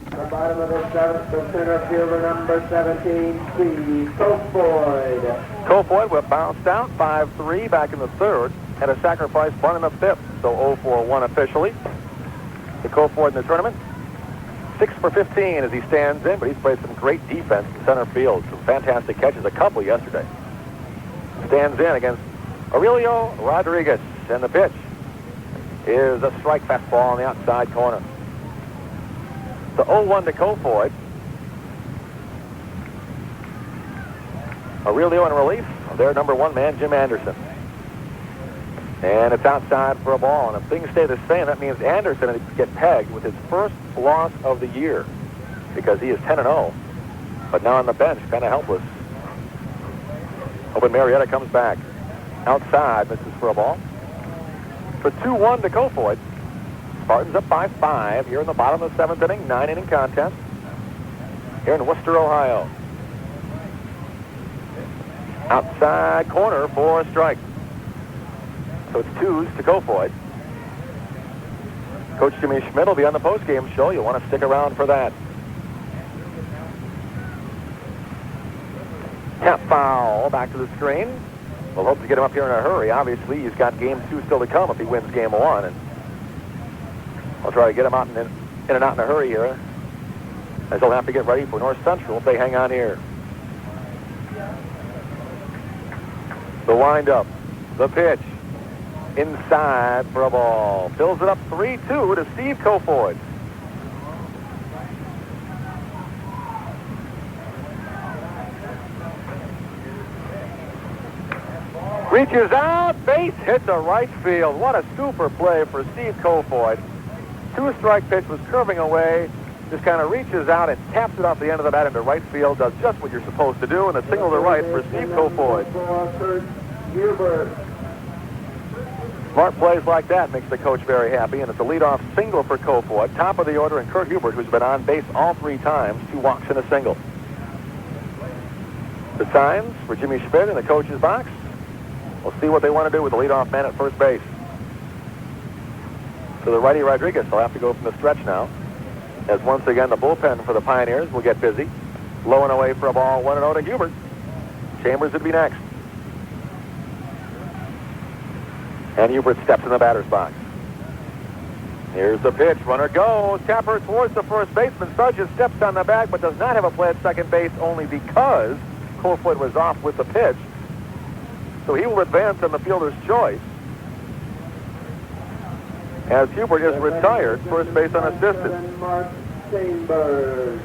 The bottom of the seventh, the center fielder, number 17, Steve Moga. Kofoid will bounce out 5-3 back in the third. Had a sacrifice bunt in the fifth, so 0-for-1 officially. The Kofoid in the tournament. 6 for 15 as he stands in, but he's played some great defense in center field. Some fantastic catches, a couple yesterday. Stands in against Aurelio Rodriguez, and the pitch is a strike fastball on the outside corner. The 0-1 to Kofoid. Aurelio in relief of their number one man, Jim Anderson. And it's outside for a ball. And if things stay the same, that means Anderson will get pegged with his first loss of the year because he is 10-0. But now on the bench, kind of helpless. Hoping Marietta comes back. Outside, misses for a ball. For 2-1 to Kofoid. Spartans up by 5 here in the bottom of the seventh inning, 9-inning contest here in Wooster, Ohio. Outside corner for a strike. So it's 2s to Kofoid. Coach Jimmy Schmidt will be on the postgame show. You'll want to stick around for that. Tap foul back to the screen. We'll hope to get him up here in a hurry. Obviously, he's got game 2 still to come if he wins game 1. And I'll try to get him out in and out in a hurry here, as he'll have to get ready for North Central if they hang on here. The windup, the pitch, inside for a ball. Fills it up 3-2 to Steve Kofoid. Reaches out, base hit to right field. What a super play for Steve Kofoid. 2-strike pitch was curving away, just kind of reaches out and taps it off the end of the bat into right field, does just what you're supposed to do, and a single to right for Steve Kofoid. Smart plays like that makes the coach very happy, and it's a leadoff single for Kofoid. Top of the order, and Kurt Hubert, who's been on base all 3 times, 2 walks and a single. The signs for Jimmy Schmidt in the coach's box. We'll see what they want to do with the leadoff man at first base. So the righty Rodriguez will have to go from the stretch now, as once again the bullpen for the Pioneers will get busy. Low and away for a ball, 1-0 to Hubert. Chambers would be next. And Hubert steps in the batter's box. Here's the pitch. Runner goes. Tapper towards the first baseman. Sudges steps on the bag, but does not have a play at second base only because Kofoid was off with the pitch. So he will advance on the fielder's choice, as Hubert is retired, first base unassisted.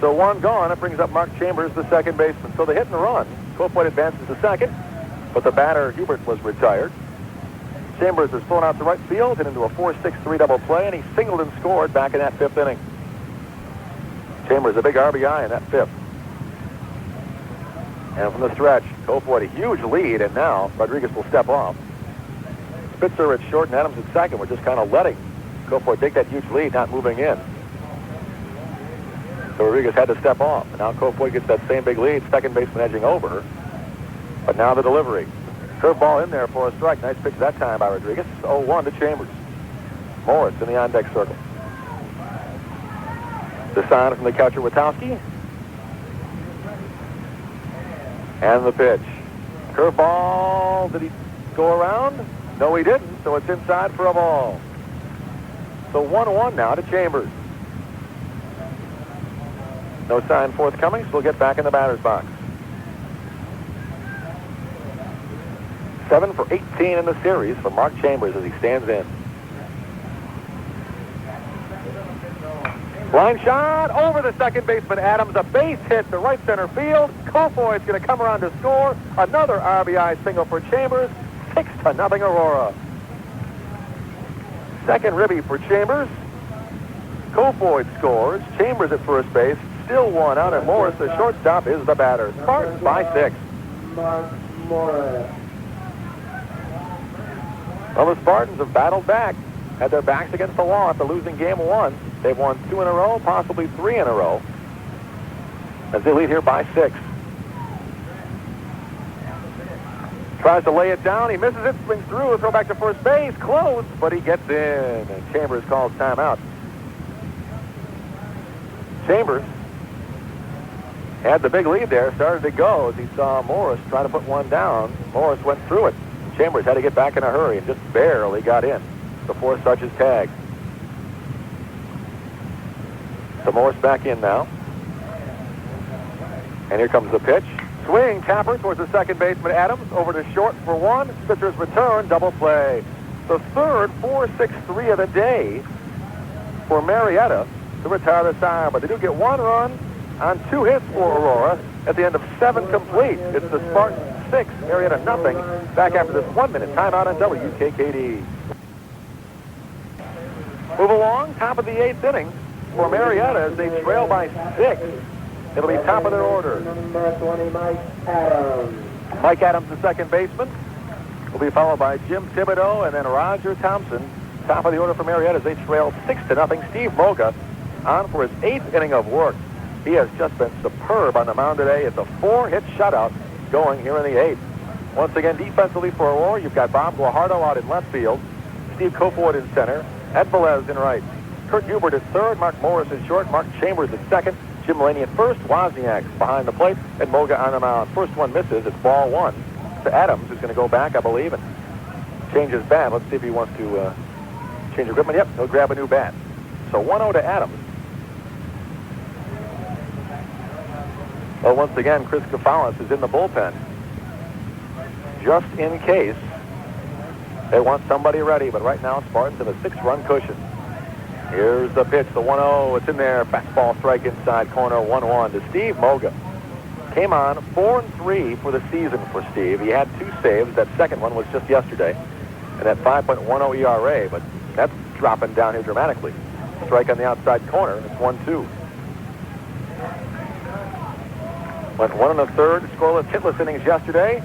So 1 gone. It brings up Mark Chambers, the second baseman. So the hit and run. Kofoid advances to second, but the batter, Hubert, was retired. Chambers is thrown out to right field and into a 4-6-3 double play, and he singled and scored back in that 5th inning. Chambers a big RBI in that 5th. And from the stretch, Kofoid a huge lead, and now Rodriguez will step off. Spitzer at short and Adams at second. We're just kind of letting Kofoid take that huge lead, not moving in. So Rodriguez had to step off, and now Kofoid gets that same big lead, second baseman edging over. But now the delivery. Curveball in there for a strike. Nice pitch that time by Rodriguez. 0-1 to Chambers. Morris in the on-deck circle. The sign from the catcher, Witowski. And the pitch. Curveball. Did he go around? No, he didn't. So it's inside for a ball. So 1-1 now to Chambers. No sign forthcoming, so we'll get back in the batter's box. 7 for 18 in the series for Mark Chambers as he stands in. Line shot over the second baseman Adams. A base hit to right center field. Kofoid's going to come around to score. Another RBI single for Chambers. 6-0 Aurora. Second ribby for Chambers. Kofoid scores. Chambers at first base. Still 1 out, and Morris, the shortstop, is the batter. Spartans by 6. Mark Morris. Well, the Spartans have battled back, had their backs against the wall after losing game 1. They've won 2 in a row, possibly 3 in a row, as they lead here by 6. Tries to lay it down. He misses it, swings through, a throw back to first base, close, but he gets in, and Chambers calls timeout. Chambers had the big lead there, started to go as he saw Morris try to put one down. Morris went through it. Chambers had to get back in a hurry and just barely got in before Sudges tag. So Morris back in now. And here comes the pitch. Swing, tapper towards the second baseman, Adams, over to short for one. Spitzer's return, double play. The third 4-6-3 of the day for Marietta to retire the side. But they do get one run on 2 hits for Aurora at the end of 7 complete. It's the Spartans 6, Marietta nothing. Back after this 1-minute timeout on WKKD. Move along, top of the 8th inning for Marietta as they trail by 6. It'll be top of their order. Number 20, Mike Adams. Mike Adams, the second baseman, will be followed by Jim Thibodeau and then Roger Thompson. Top of the order for Marietta as they trail 6-0. Steve Moga on for his 8th inning of work. He has just been superb on the mound today. It's a 4-hit shutout going here in the 8th. Once again, defensively for Aurora, you've got Bob Guajardo out in left field, Steve Koford in center, Ed Velez in right, Kurt Hubert at third, Mark Morris in short, Mark Chambers at second, Jim Laney at first, Wozniak behind the plate, and Moga on the mound. First one misses. It's ball 1 to Adams, who's going to go back, I believe, and change his bat. Let's see if he wants to change equipment. Yep, he'll grab a new bat. So 1-0 to Adams. Well, once again, Chris Kafalis is in the bullpen, just in case they want somebody ready. But right now, Spartans have a 6-run cushion. Here's the pitch, the 1-0. It's in there. Fastball strike inside corner, 1-1 to Steve Moga. Came on 4-3 for the season for Steve. He had 2 saves. That second one was just yesterday. And that 5.10 ERA, but that's dropping down here dramatically. Strike on the outside corner. It's 1-2. Went 1 1/3 scoreless, hitless innings yesterday.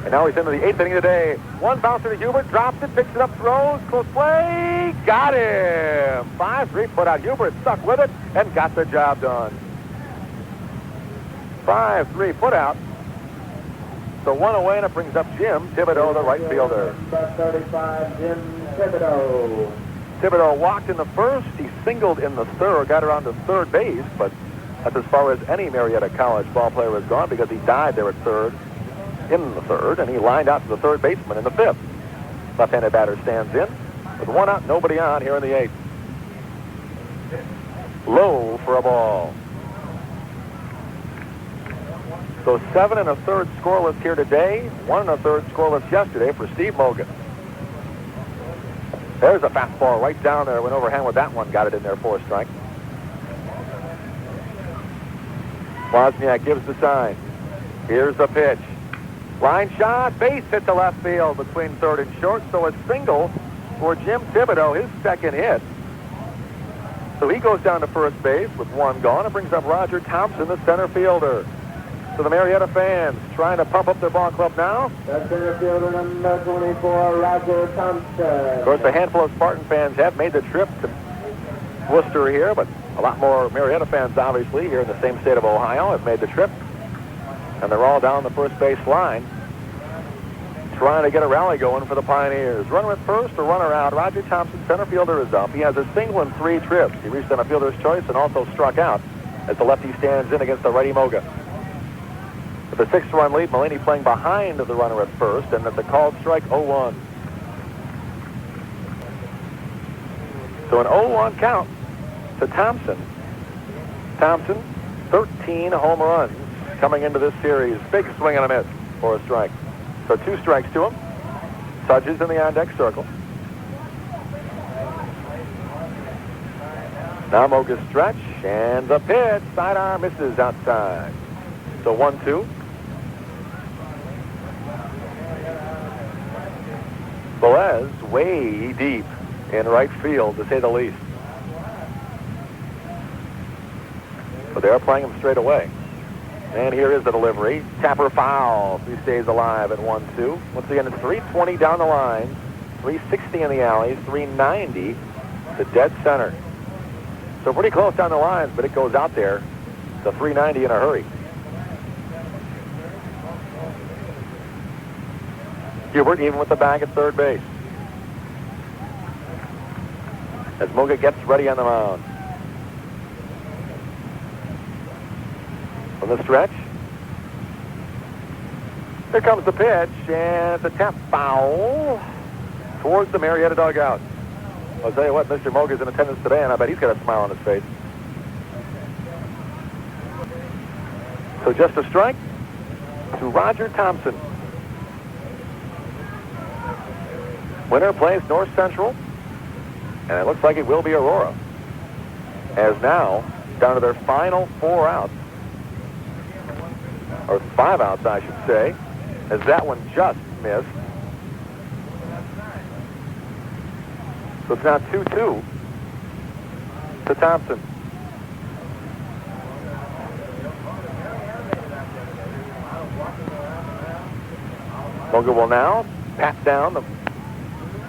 And now he's into the 8th inning today. One bouncer to Hubert, drops it, picks it up, throws, close play, got him! 5-3 put out. Hubert stuck with it and got the job done. 5-3 put out. So 1 away, and it brings up Jim Thibodeau, the right fielder. Number 35, Jim Thibodeau. Thibodeau walked in the first. He singled in the third, got around to third base, but that's as far as any Marietta College ball player has gone because he died there at third. In the third, and he lined out to the third baseman in the 5th. Left-handed batter stands in. With 1 out, nobody on here in the 8th. Low for a ball. So 7 1/3 scoreless here today. 1 1/3 scoreless yesterday for Steve Moga. There's a fastball right down there. Went overhand with that one. Got it in there for a strike. Wozniak gives the sign. Here's the pitch. Line shot, base hit to left field between third and short, so a single for Jim Thibodeau, his second hit. So he goes down to first base with 1 gone. It brings up Roger Thompson, the center fielder. So the Marietta fans trying to pump up their ball club now. The center fielder, number 24, Roger Thompson. Of course, a handful of Spartan fans have made the trip to Wooster here, but a lot more Marietta fans, obviously, here in the same state of Ohio have made the trip. And they're all down the first base line trying to get a rally going for the Pioneers. Runner at first, a runner out. Roger Thompson, center fielder, is up. He has a single in 3 trips. He reached on a fielder's choice and also struck out as the lefty stands in against the righty Moga. With a 6-run lead, Mulaney playing behind the runner at first, and at the called strike, 0-1. So an 0-1 count to Thompson. Thompson, 13 home runs coming into this series. Big swing and a miss for a strike. So 2 strikes to him. Sudges in the on-deck circle. Now Moga's stretch, and the pitch. Sidearm misses outside. So 1-2. Velez way deep in right field, to say the least. But they are playing him straight away. And here is the delivery. Tapper foul. He stays alive at 1-2. Once again, it's 320 down the line, 360 in the alleys, 390 to dead center. So pretty close down the lines, but it goes out there to 390 in a hurry. Hubert even with the bag at third base. As Moga gets ready on the mound. from the stretch. Here comes the pitch, and it's a tap foul towards the Marietta dugout. I'll tell you what, Mr. Moga's in attendance today, and I bet he's got a smile on his face. So just a strike to Roger Thompson. Winner plays North Central, and it looks like it will be Aurora. As now, down to their final 4 outs, or 5 outs, I should say, as that one just missed. So it's now 2-2 to Thompson. Moga will now pat down the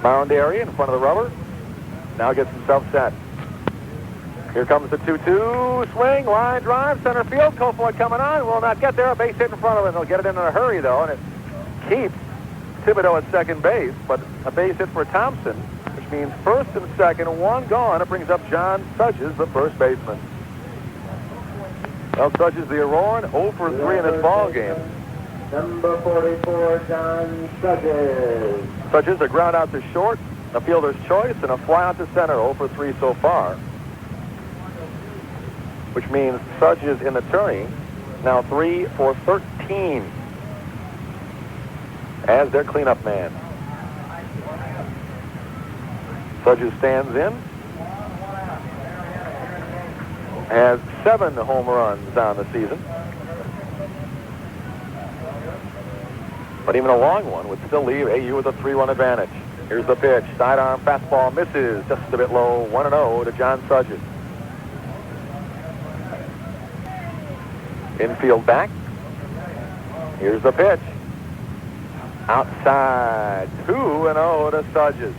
mound area in front of the rubber. Now gets himself set. Here comes the 2-2 swing, line drive, center field. Kofoid coming on, will not get there. A base hit in front of him. They'll get it in a hurry, though, and it keeps Thibodeau at second base, but a base hit for Thompson, which means first and second, 1 gone. It brings up John Sudges, the first baseman. Well, Sudges, the Auroran, 0 for 3 in this ball game. Number 44, John Sudges. Sudges, a ground out to short, a fielder's choice, and a fly out to center, 0 for 3 so far. Which means Sudges in the tourney, now 3 for 13 as their cleanup man. Sudges stands in, has 7 home runs on the season. But even a long one would still leave AU with a 3-1 advantage. Here's the pitch. Sidearm fastball misses just a bit low. 1-0 to John Sudges. Infield back. Here's the pitch. Outside. 2-0 to Sudges.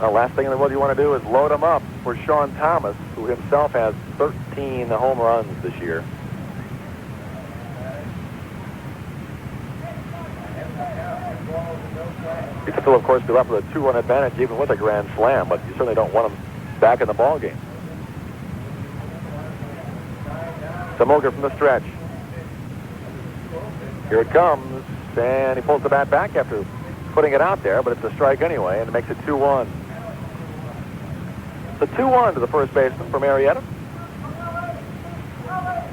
The last thing in the world you want to do is load him up for Sean Thomas, who himself has 13 home runs this year. You can still, of course, be left with a 2-1 advantage even with a grand slam, but you certainly don't want him back in the ball game. Moga from the stretch. Here it comes, and he pulls the bat back after putting it out there, but it's a strike anyway, and it makes it 2-1. The 2-1 to the first baseman for Marietta.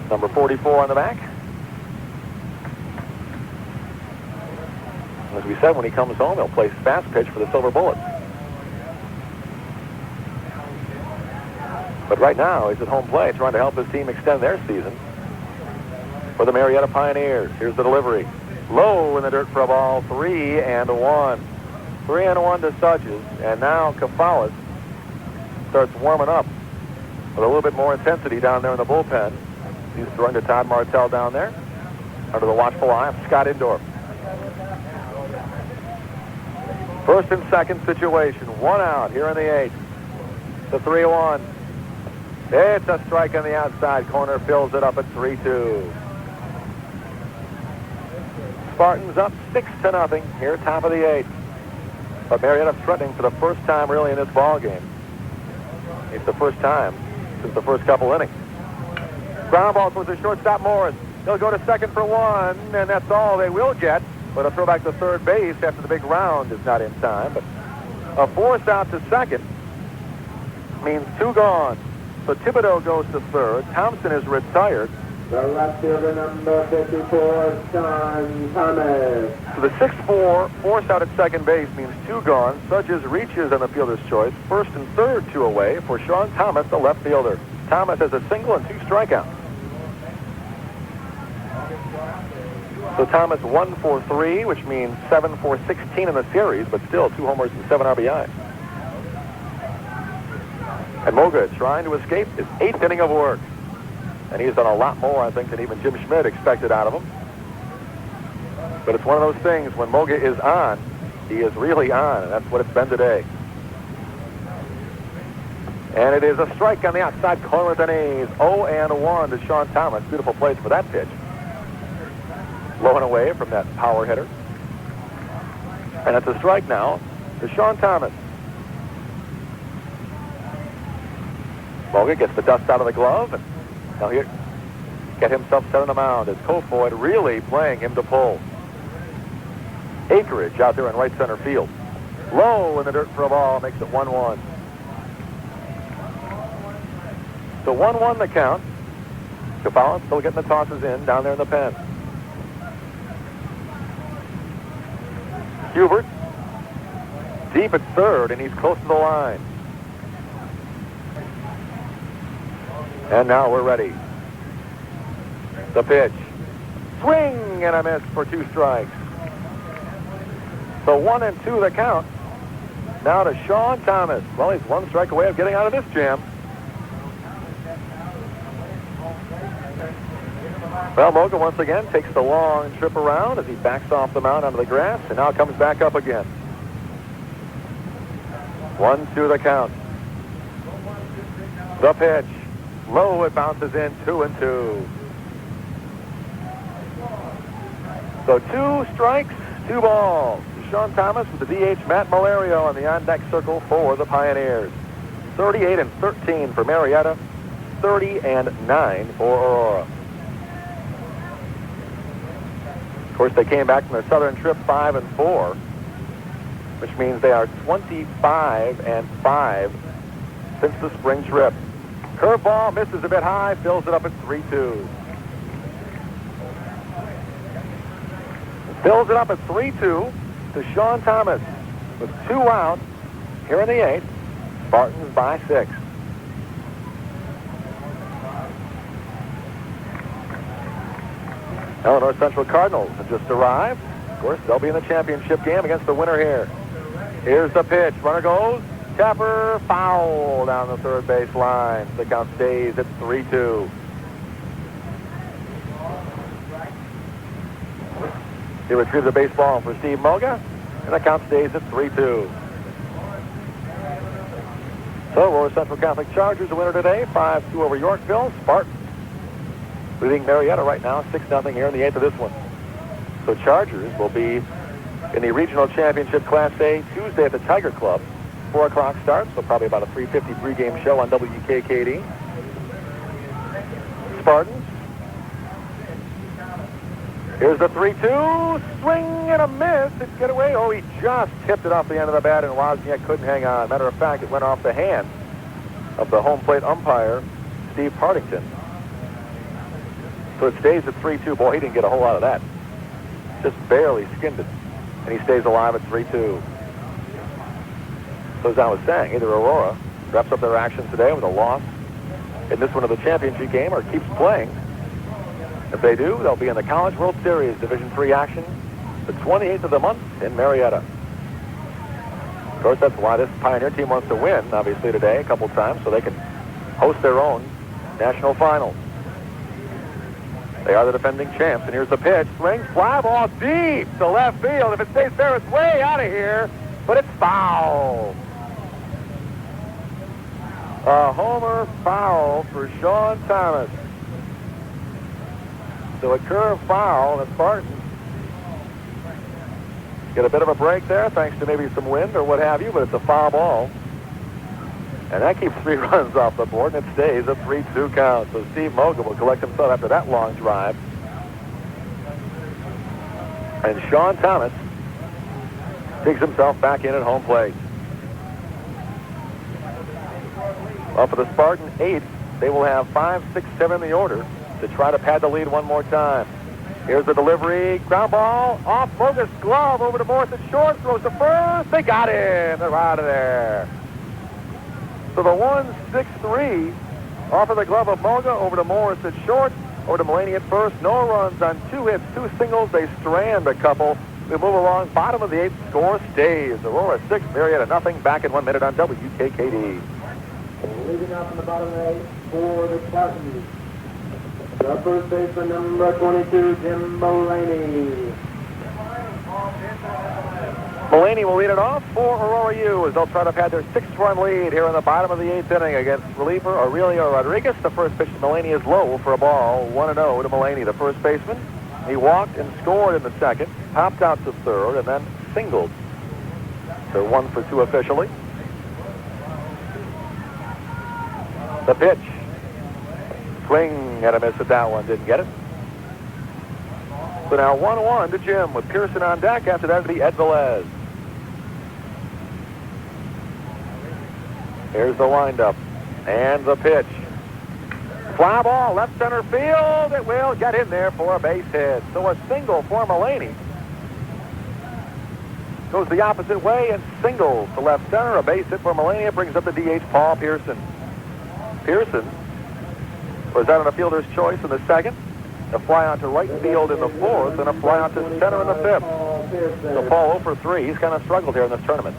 Number 44 on the back. As we said, when he comes home, he'll play Fastpitch for the Silver Bullets. But right now, he's at home plate trying to help his team extend their season for the Marietta Pioneers. Here's the delivery. Low in the dirt for a ball. 3-1. 3-1 to Sudges. And now Kafalis starts warming up with a little bit more intensity down there in the bullpen. He's throwing to Todd Martell down there under the watchful eye of Scott Indorf. First and second situation. 1 out here in the 8th. The 3-1. It's a strike on the outside corner. Fills it up at 3-2. Spartans up 6-0 here, top of the 8th. But Marietta threatening for the first time really in this ball game. It's the first time since the first couple innings. Ground ball towards the shortstop Morris. He'll go to second for 1, and that's all they will get. But a throw back to third base after the big round is not in time. But a force out to second means 2 gone. So Thibodeau goes to third. Thompson is retired. The left fielder, number 54, John Thomas. So the 6-4 force out at second base means 2 gone. Sudges reaches on the fielder's choice. First and third, 2 away for Sean Thomas, the left fielder. Thomas has a single and 2 strikeouts. So Thomas 1 for 3, which means 7 for 16 in the series, but still 2 homers and 7 RBIs. And Moga trying to escape his 8th inning of work. And he's done a lot more, I think, than even Jim Schmidt expected out of him. But it's one of those things, when Moga is on, he is really on, and that's what it's been today. And it is a strike on the outside corner of the knees. 0-1 to Sean Thomas. Beautiful place for that pitch. Low and away from that power hitter. And it's a strike now to Sean Thomas. Moga gets the dust out of the glove. And now here get himself set on the mound as Kofoid really playing him to pull. Acreage out there in right center field. Low in the dirt for a ball, makes it 1-1. So 1-1 the count. Kafala still getting the tosses in down there in the pen. Hubert deep at third, and he's close to the line. And now we're ready. The pitch. Swing and a miss for 2 strikes. So 1-2 the count. Now to Sean Thomas. Well, he's 1 strike away of getting out of this jam. Well, Moga once again takes the long trip around as he backs off the mound onto the grass and now comes back up again. 1-2 the count. The pitch. Low, it bounces in, 2-2. So 2 strikes, 2 balls. Sean Thomas with the DH Matt Malario on the on-deck circle for the Pioneers. 38-13 for Marietta, 30-9 for Aurora. Of course, they came back from their southern trip 5-4, which means they are 25-5 since the spring trip. Curveball misses a bit high, fills it up at 3-2. Fills it up at 3-2 to Sean Thomas with 2 out here in the 8th. Spartans by 6. North Central Cardinals have just arrived. Of course, they'll be in the championship game against the winner here. Here's the pitch. Runner goes. Tapper foul down the third base line. The count stays at 3-2. He retrieves the baseball for Steve Moga, and the count stays at 3-2. So, Aurora Central Catholic Chargers, the winner today, 5-2 over Yorkville. Spartans leading Marietta right now, 6-0 here in the 8th of this one. So Chargers will be in the Regional Championship Class A Tuesday at the Tiger Club. 4 o'clock start, so probably about a 3:50 pregame show on WKKD. Spartans. Here's the 3-2. Swing and a miss. It's get away. Oh, he just tipped it off the end of the bat, and Wozniak couldn't hang on. Matter of fact, it went off the hand of the home plate umpire, Steve Partington. So it stays at 3-2. Boy, he didn't get a whole lot of that. Just barely skinned it. And he stays alive at 3-2. So as I was saying, either Aurora wraps up their action today with a loss in this one of the championship game or keeps playing. If they do, they'll be in the College World Series Division III action the 28th of the month in Marietta. Of course, that's why this Pioneer team wants to win, obviously, today a couple times so they can host their own national final. They are the defending champs, and here's the pitch. Swings, fly ball deep to left field. If it stays there, it's way out of here, but it's foul. A homer foul for Sean Thomas. So a curve foul, and the Spartans get a bit of a break there, thanks to maybe some wind or what have you, but it's a foul ball. And that keeps 3 runs off the board, and it stays a 3-2 count. So Steve Moga will collect himself after that long drive. And Sean Thomas digs himself back in at home plate. Well, for the Spartan 8, they will have 5, 6, 7 in the order to try to pad the lead one more time. Here's the delivery. Ground ball off Moga's glove over to Morris at short. Throws to first. They got him. They're out of there. So the 1-6-3 off of the glove of Moga over to Morris at short. Over to Mulaney at first. No runs on 2 hits, 2 singles. They strand a couple. We move along. Bottom of the 8th. Score stays. Aurora 6, Marietta nothing. Back in 1 minute on WKKD. Leading off in the bottom of the 8th for the Spartans. The first baseman, number 22, Jim Mulaney. Mulaney will lead it off for Aurora U as they'll try to pad their 6-run lead here in the bottom of the 8th inning against reliever Aurelio Rodriguez. The first pitch to Mulaney is low for a ball. 1-0 to Mulaney, the first baseman. He walked and scored in the second, popped out to third, and then singled. So 1 for 2 officially. The pitch. Swing and a miss at that one. Didn't get it. So now 1-1 to Jim with Pearson on deck. After that, it'll be Ed Velez. Here's the windup and the pitch. Fly ball, left center field. It will get in there for a base hit. So a single for Mullaney. Goes the opposite way and singles to left center. A base hit for Mullaney. It brings up the DH, Paul Pearson. Pearson was out on a fielder's choice in the second. A fly out to right field in the fourth, and a fly out to center in the fifth. So Paul 0 for 3. He's kind of struggled here in this tournament.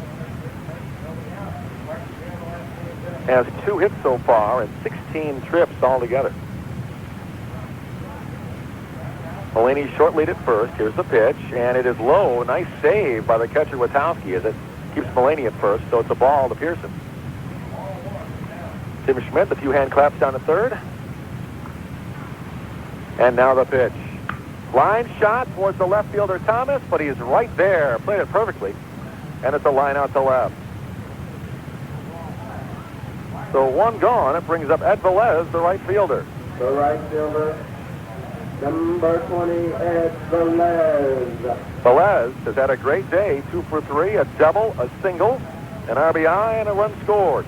Has 2 hits so far and 16 trips altogether. Mullaney short lead at first. Here's the pitch, and it is low. Nice save by the catcher Witowski as it keeps Mullaney at first, so it's a ball to Pearson. Tim Schmidt, a few hand claps down to third. And now the pitch. Line shot towards the left fielder Thomas, but he's right there. Played it perfectly. And it's a line out to left. So 1 gone. It brings up Ed Velez, the right fielder. The right fielder, number 20, Ed Velez. Velez has had a great day. 2 for 3, a double, a single, an RBI, and a run scored.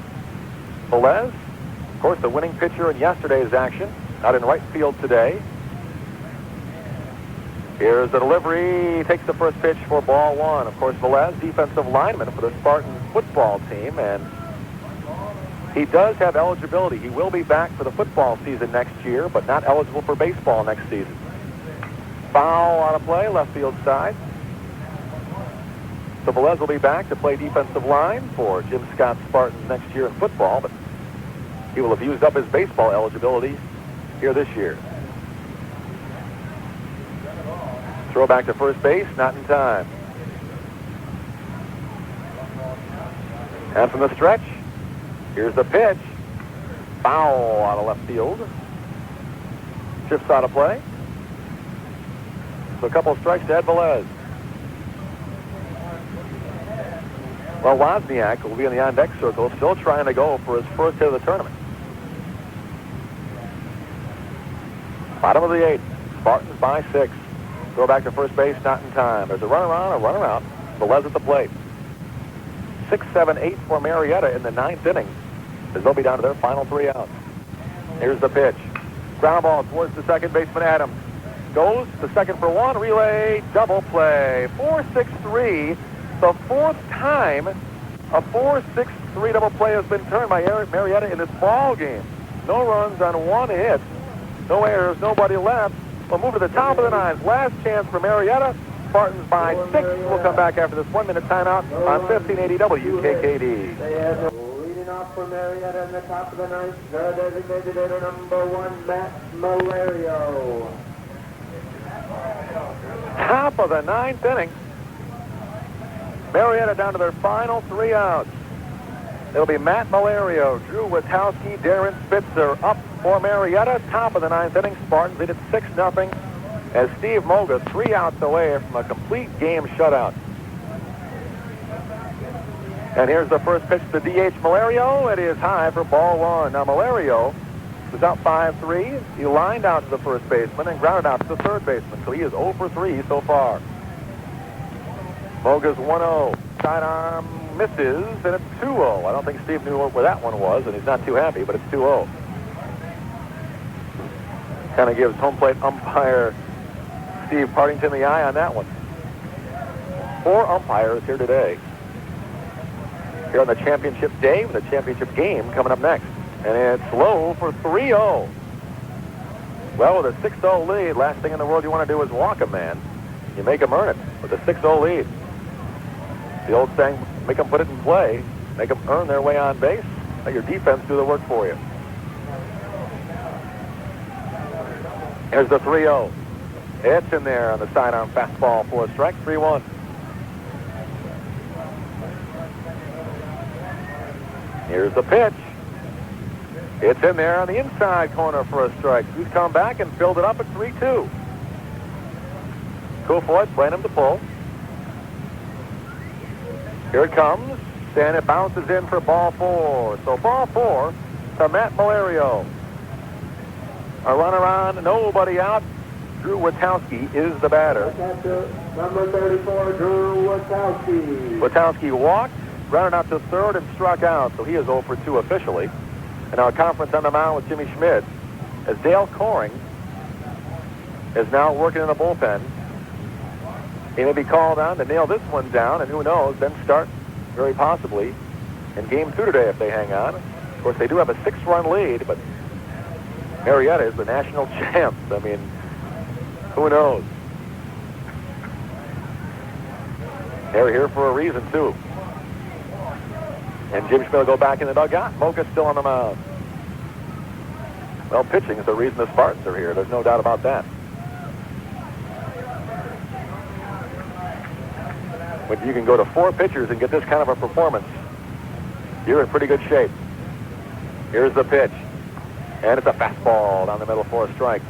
Velez, of course, the winning pitcher in yesterday's action, out in right field today. Here's the delivery. Takes the first pitch for ball 1. Of course, Velez, defensive lineman for the Spartans football team, and he does have eligibility. He will be back for the football season next year, but not eligible for baseball next season. Foul on a play, left field side. So Velez will be back to play defensive line for Jim Scott's Spartans next year in football, but he will have used up his baseball eligibility here this year. Throw back to first base, not in time. And from the stretch, here's the pitch. Foul out of left field. Shifts out of play. So a couple of strikes to Ed Velez. Well, Wozniak will be in the on-deck circle, still trying to go for his first hit of the tournament. Bottom of the 8th. Spartans by 6. Throw back to first base, not in time. There's a runner on, a runner out. Velez at the plate. 6, 7, 8 for Marietta in the 9th inning, as they'll be down to their final 3 outs. Here's the pitch. Ground ball towards the second baseman, Adams. Goes to second for 1. Relay, double play. 4-6-3. The 4th time a 4-6-3 double play has been turned by Marietta in this ball game. No runs on 1 hit. No errors, nobody left. We'll move to the top of the 9th. Last chance for Marietta. Spartans by 6. We'll come back after this 1-minute timeout on 1580 WKKD. Leading off for Marietta in the top of the 9th, the designated hitter number 1, Matt Malario. Top of the 9th inning. Marietta down to their final 3 outs. It'll be Matt Malario, Drew Witowski, Darren Spitzer up for Marietta. Top of the 9th inning. Spartans lead at 6-0 as Steve Moga 3 outs away from a complete game shutout. And here's the first pitch to DH Malario. It is high for ball 1. Now Malario was out 5-3. He lined out to the first baseman and grounded out to the third baseman. So he is 0 for 3 so far. Moga's 1-0. Sidearm misses, and it's 2-0. I don't think Steve knew where that one was, and he's not too happy, but it's 2-0. Kind of gives home plate umpire Steve Partington the eye on that one. 4 umpires here today. Here on the championship day, with the championship game coming up next. And it's low for 3-0. Well, with a 6-0 lead, last thing in the world you want to do is walk a man. You make him earn it with a 6-0 lead. The old saying, make them put it in play, make them earn their way on base, let your defense do the work for you. Here's the 3-0. It's in there on the sidearm fastball for a strike, 3-1. Here's the pitch. It's in there on the inside corner for a strike. He's come back and filled it up at 3-2. Kofoid playing him to pull. Here it comes, and it bounces in for ball 4. So ball 4 to Matt Malario. A runner on, nobody out. Drew Witowski is the batter. Number 34, Drew Witowski. Witowski walked, grounded out to third, and struck out, so he is 0 for 2 officially. And our conference on the mound with Jimmy Schmidt, as Dale Coring is now working in the bullpen. He may be called on to nail this one down, and who knows, then start very possibly in Game 2 today if they hang on. Of course, they do have a 6-run lead, but Marietta is the national champs. I mean, who knows? They're here for a reason, too. And Jim Schmidt will go back in the dugout. Moga's still on the mound. Well, pitching is the reason the Spartans are here. There's no doubt about that. When you can go to 4 pitchers and get this kind of a performance, you're in pretty good shape. Here's the pitch. And it's a fastball down the middle for a strike.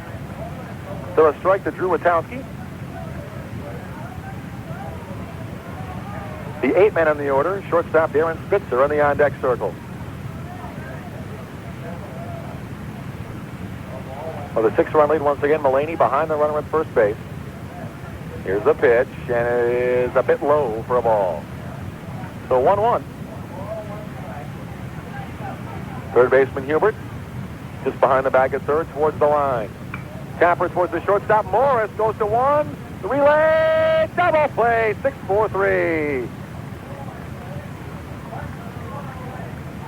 So a strike to Drew Witowski. The 8th man on the order, shortstop Darren Spitzer on the on-deck circle. Well, the 6-run lead once again, Mullaney behind the runner at first base. Here's the pitch, and it is a bit low for a ball. So 1-1. Third baseman Hubert, just behind the bag at third, towards the line. Capper towards the shortstop. Morris goes to 1. The relay, double play, 6-4-3.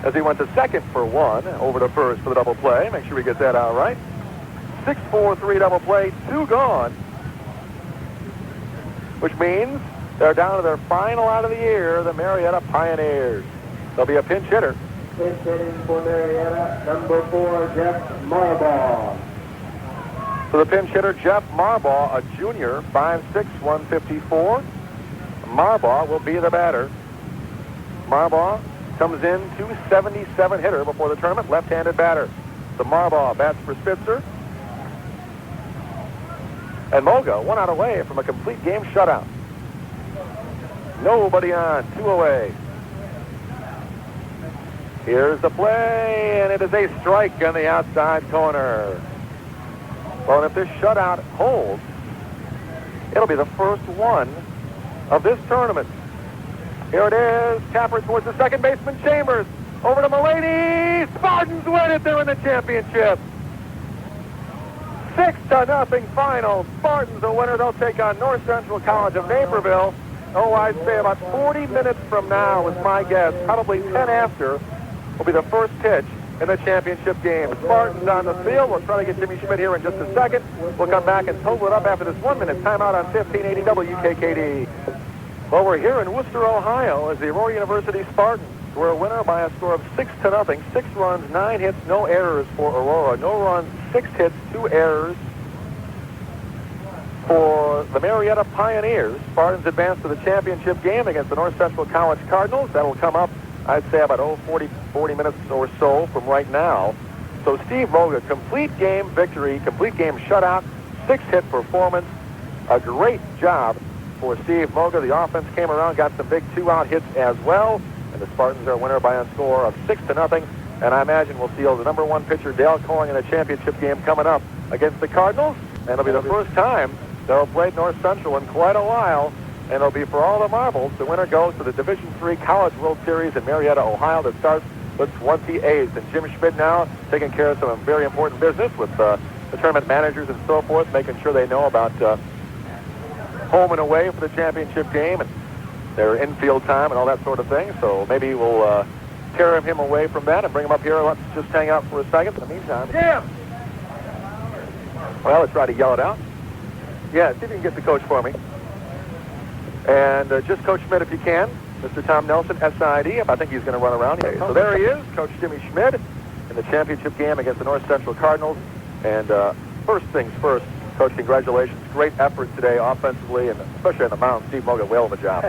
As he went to second for 1, over to first for the double play. Make sure we get that out right. 6-4-3 double play, 2 gone. Which means they're down to their final out of the year, the Marietta Pioneers. There'll be a pinch hitter. Pinch hitting for Marietta, number 4, Jeff Marbaugh. So the pinch hitter, Jeff Marbaugh, a junior, 5'6", 154. Marbaugh will be the batter. Marbaugh comes in 277 hitter before the tournament, left-handed batter. So Marbaugh bats for Spitzer. And Moga, 1 out away from a complete game shutout. Nobody on, 2 away. Here's the play, and it is a strike on the outside corner. Well, and if this shutout holds, it'll be the first one of this tournament. Here it is, Capper towards the second baseman, Chambers. Over to Mullaney. Spartans win it, they're in the championship. 6-0 final. Spartans the winner. They'll take on North Central College of Naperville. Oh, I'd say about 40 minutes from now is my guess. Probably 10 after will be the first pitch in the championship game. Spartans on the field. We'll try to get Jimmy Schmidt here in just a second. We'll come back and total it up after this 1-minute timeout on 1580 WKKD. Well, we're here in Wooster, Ohio, as the Aurora University Spartans were a winner by a score of 6-0. 6 runs, 9 hits, no errors for Aurora. No runs, 6 hits, 2 errors for the Marietta Pioneers. Spartans advance to the championship game against the North Central College Cardinals. That'll come up, I'd say, about 40 minutes or so from right now. So Steve Moga, complete game victory, complete game shutout, 6-hit performance. A great job for Steve Moga. The offense came around, got some big 2-out hits as well. And the Spartans are a winner by a score of 6-0. And I imagine we'll see the number 1 pitcher, Dale Coring, in a championship game coming up against the Cardinals. And it'll be the first time they'll play North Central in quite a while. And it'll be for all the marbles. The winner goes to the Division III College World Series in Marietta, Ohio, that starts the 28th. And Jim Schmidt now taking care of some very important business with the tournament managers and so forth, making sure they know about home and away for the championship game and their infield time and all that sort of thing. So maybe we'll tear him away from that and bring him up here. Let's just hang out for a second. In the meantime, Jim! Well, let's try to yell it out. Yeah, see if you can get the coach for me. And just Coach Schmidt if you can. Mr. Tom Nelson, SID. I think he's going to run around here. So there he is, Coach Jimmy Schmidt, in the championship game against the North Central Cardinals. And first things first, Coach, congratulations. Great effort today offensively, and especially on the mound. Steve Moga, whale of a job.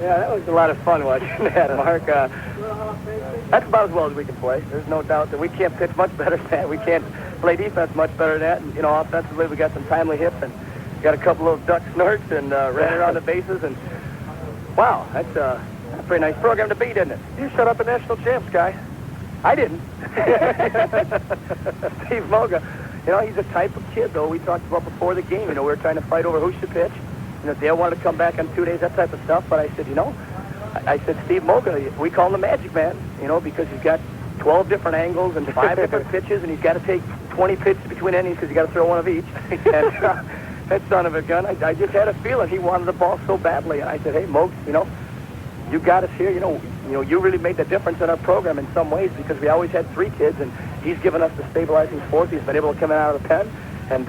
Yeah, that was a lot of fun watching that, Mark. That's about as well as we can play. There's no doubt that we can't pitch much better than that. We can't play defense much better than that. And, you know, offensively, we got some timely hits and got a couple of duck snorts and ran around the bases. And, wow, that's a pretty nice program to beat, isn't it? You shut up the national champs, guy. I didn't. Steve Moga, you know, he's a type of kid, though, we talked about before the game. You know, we were trying to fight over who should pitch. You know, Dale wanted to come back in 2 days, that type of stuff. But I said, you know, I said, Steve Moga, we call him the Magic Man, you know, because he's got 12 different angles and 5 different pitches, and he's got to take 20 pitches between innings because you got to throw one of each. And that son of a gun, I just had a feeling he wanted the ball so badly. And I said, hey, Moga, you know, you got us here. You know, you really made the difference in our program in some ways because we always had 3 kids, and he's given us the stabilizing force. He's been able to come in out of the pen, and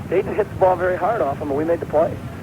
they didn't hit the ball very hard off him, and we made the play.